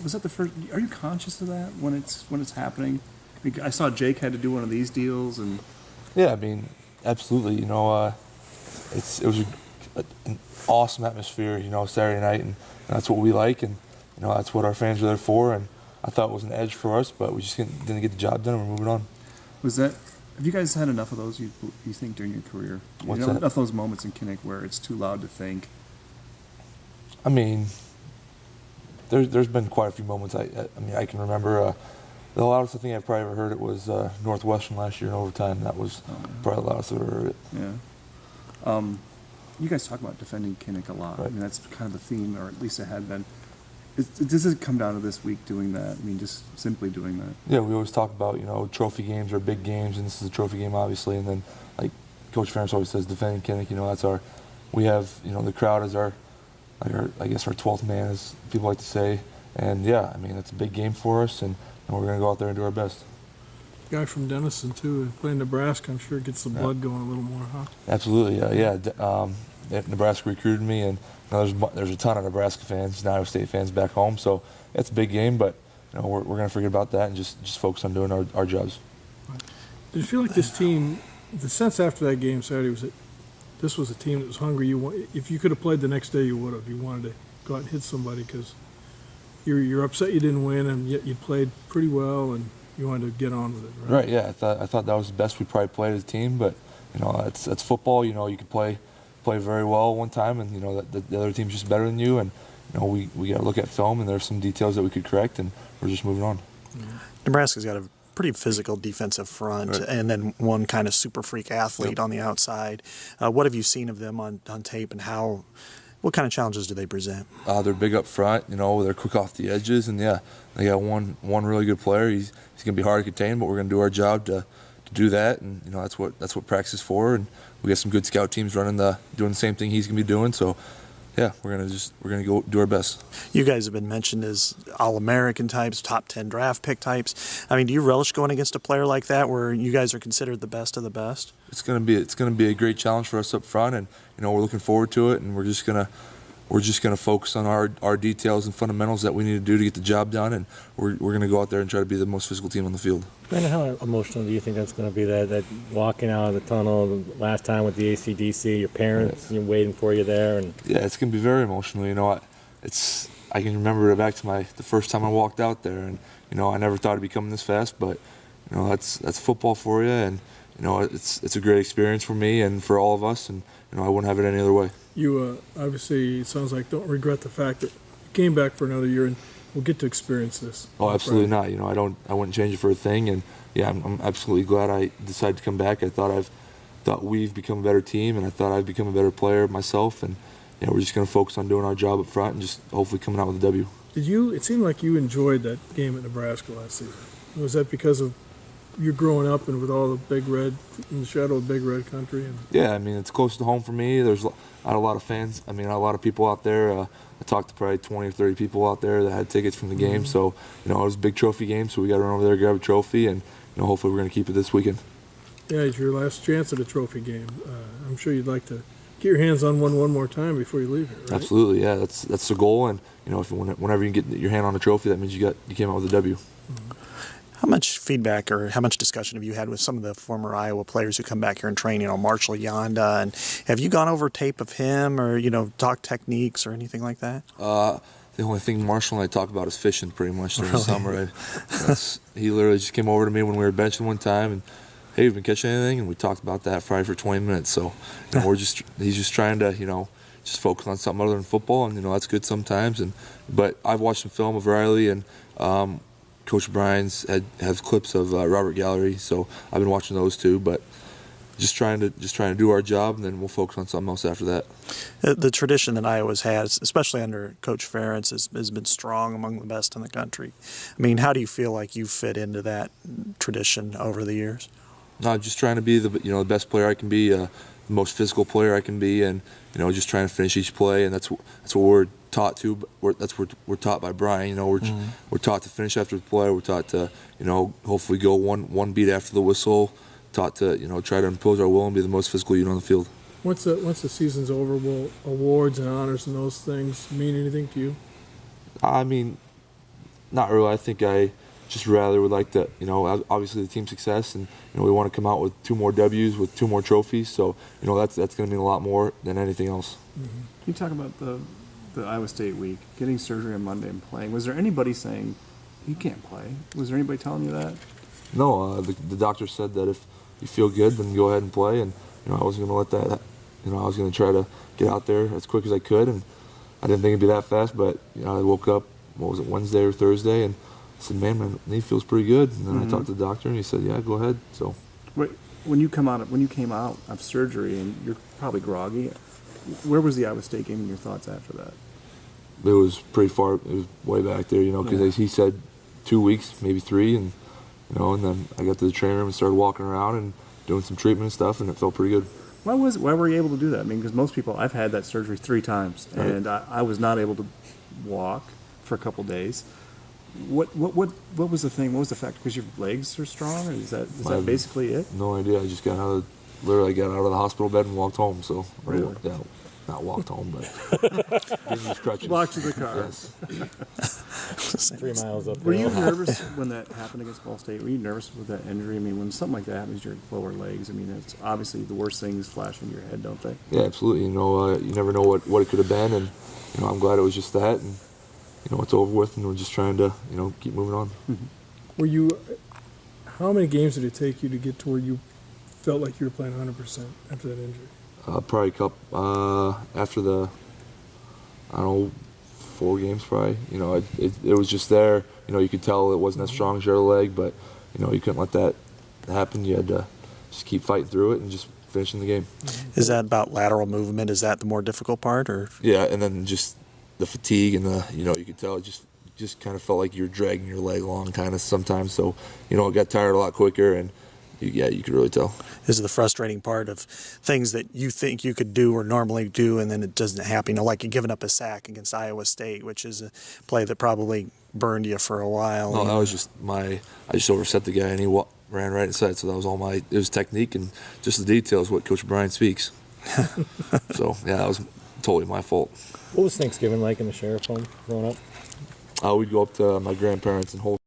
Was that the first? Are you conscious of that when it's happening? I saw Jake had to do one of these deals, and yeah, I mean, absolutely. You know, it was an awesome atmosphere. You know, Saturday night, and that's what we like, and you know, that's what our fans are there for. And I thought it was an edge for us, but we just didn't get the job done, and we're moving on. Have you guys had enough of those? You think during your career? What's that? Enough of those moments in Kinnick where it's too loud to think. I mean, there's been quite a few moments. I mean, I can remember the loudest thing I've probably ever heard it was Northwestern last year in overtime. That was probably the loudest I've ever heard it. Yeah. You guys talk about defending Kinnick a lot. Right. I mean, that's kind of the theme, or at least it had been. Does it come down to this week doing that? I mean, just simply doing that? Yeah, we always talk about, you know, trophy games are big games, and this is a trophy game, obviously. And then, like Coach Ferentz always says, defending Kinnick, you know, we have, you know, the crowd as I guess our 12th man, as people like to say. And yeah, I mean, it's a big game for us, and we're going to go out there and do our best. Guy from Denison too, playing Nebraska, I'm sure it gets the blood going a little more, huh? Absolutely, yeah. Nebraska recruited me, and you know, there's a ton of Nebraska fans, Iowa State fans back home, so it's a big game. But you know, we're going to forget about that and just focus on doing our jobs. Did you feel like this team? The sense after that game Saturday was that this was a team that was hungry. If you could have played the next day, you would have. You wanted to go out and hit somebody because you're upset you didn't win, and yet you played pretty well, and you wanted to get on with it. Right. Yeah. I thought that was the best we probably played as a team, but you know, it's football. You know, you could play very well one time, and you know the other team's just better than you, and you know we got to look at film, and there's some details that we could correct, and we're just moving on. Nebraska's got a pretty physical defensive front, right, and then one kind of super freak athlete yep, on the outside. What have you seen of them on tape, and what kind of challenges do they present? They're big up front, you know, they're quick off the edges, and yeah, they got one really good player. He's going to be hard to contain, but we're going to do our job to do that, and you know that's what practice is for. And we got some good scout teams doing the same thing he's going to be doing. So yeah, we're gonna go do our best. You guys have been mentioned as All-American types, top 10 draft pick types. I mean, do you relish going against a player like that, where you guys are considered the best of the best? It's gonna be a great challenge for us up front, and you know we're looking forward to it, and we're just gonna focus on our details and fundamentals that we need to do to get the job done, and we're gonna go out there and try to be the most physical team on the field. Brandon, how emotional do you think that's going to be, that walking out of the tunnel the last time with the ACDC, your parents waiting for you there? And yeah, it's going to be very emotional. You know, I can remember it back to the first time I walked out there, and you know, I never thought it'd be coming this fast, but you know, that's football for you, and you know, it's a great experience for me and for all of us, and you know, I wouldn't have it any other way. You obviously, it sounds like, don't regret the fact that you came back for another year and we'll get to experience this. Oh, absolutely not. You know, I wouldn't change it for a thing. And yeah, I'm absolutely glad I decided to come back. I thought we've become a better team, and I thought I've become a better player myself. And you know, we're just going to focus on doing our job up front and just hopefully coming out with a W. It seemed like you enjoyed that game at Nebraska last season. Was that because of you growing up and with all the Big Red, in the shadow of Big Red country? Yeah, I mean, it's close to home for me. There's not a lot of fans. I mean, a lot of people out there. I talked to probably 20 or 30 people out there that had tickets from the game. Mm-hmm. So, you know, it was a big trophy game, so we got to run over there, grab a trophy, and, you know, hopefully we're going to keep it this weekend. Yeah, it's your last chance at a trophy game. I'm sure you'd like to get your hands on one more time before you leave here, right? Absolutely, yeah. That's the goal, and, you know, whenever you get your hand on a trophy, that means you came out with a W. Mm-hmm. How much feedback or how much discussion have you had with some of the former Iowa players who come back here and train, you know, Marshall Yanda, and have you gone over tape of him or, you know, talk techniques or anything like that? The only thing Marshall and I talk about is fishing pretty much during the summer. He literally just came over to me when we were benching one time and, hey, you've been catching anything? And we talked about that probably for 20 minutes. So, you know, he's just trying to, you know, just focus on something other than football, and, you know, that's good sometimes. But I've watched some film of Riley, and Coach Bryan's has clips of Robert Gallery, so I've been watching those too. But just trying to do our job, and then we'll focus on something else after that. The tradition that Iowa's had, especially under Coach Ferentz, has been strong, among the best in the country. I mean, how do you feel like you fit into that tradition over the years? No, just trying to be the best player I can be, the most physical player I can be, and you know, just trying to finish each play, and that's what we're taught to. That's what we're taught by Brian. You know, we're taught to finish after the play. We're taught to, you know, hopefully go one beat after the whistle. Taught to, you know, try to impose our will and be the most physical unit on the field. Once the season's over, will awards and honors and those things mean anything to you? I mean, not really. I think I just rather would like to, obviously the team success, and we want to come out with 2 more W's with 2 more trophies. So that's going to mean a lot more than anything else. Can you talk about the Iowa State week, getting surgery on Monday and playing? Was there anybody saying you can't play? Was there anybody telling you that? No, the doctor said that if you feel good, then go ahead and play. And I wasn't going to let that. I was going to try to get out there as quick as I could, and I didn't think it'd be that fast. But I woke up, Wednesday or Thursday, and I said, "Man, my knee feels pretty good." And then I talked to the doctor, and he said, "Yeah, go ahead." So, when you came out of surgery, and you're probably groggy, where was the Iowa State game and your thoughts after that? it was pretty far. It was way back there, because he said 2 weeks, maybe 3, and and then I got to the training room and started walking around and doing some treatment and stuff, and it felt pretty good. Why were you able to do that? I mean, because most people, I've had that surgery 3 times, and I was not able to walk for a couple days. What was the thing? What was the factor? Because your legs are strong, or is that basically it? No idea. I just got out of the hospital bed and walked home. So Really? yeah, not walked home, but gave me crutches. Walked to the car. Yes. 3 miles up. Were you nervous when that happened against Ball State? Were you nervous with that injury? I mean, when something like that happens to your lower legs, I mean, it's obviously the worst things flash in your head, don't they? Yeah, absolutely. You never know what it could have been, and I'm glad it was just that, and it's over with, and we're just trying to keep moving on. Were you? How many games did it take you to get to where you felt like you were playing 100% after that injury? Probably a couple after the 4 games probably. It was just there. You could tell it wasn't as strong as your other leg, but you couldn't let that happen. You had to just keep fighting through it and just finishing the game. Is that about lateral movement? Is that the more difficult part, or? Yeah, and then just the fatigue and you could tell it just kind of felt like you're dragging your leg along kind of sometimes. So it got tired a lot quicker, and you could really tell. Is the frustrating part of things that you think you could do or normally do, and then it doesn't happen? Like you giving up a sack against Iowa State, which is a play that probably burned you for a while. No, that was just I just overset the guy, and he ran right inside. So that was all it was technique and just the details, what Coach Bryan speaks. So yeah, that was totally my fault. What was Thanksgiving like in the Scherff home growing up? We'd go up to my grandparents and hold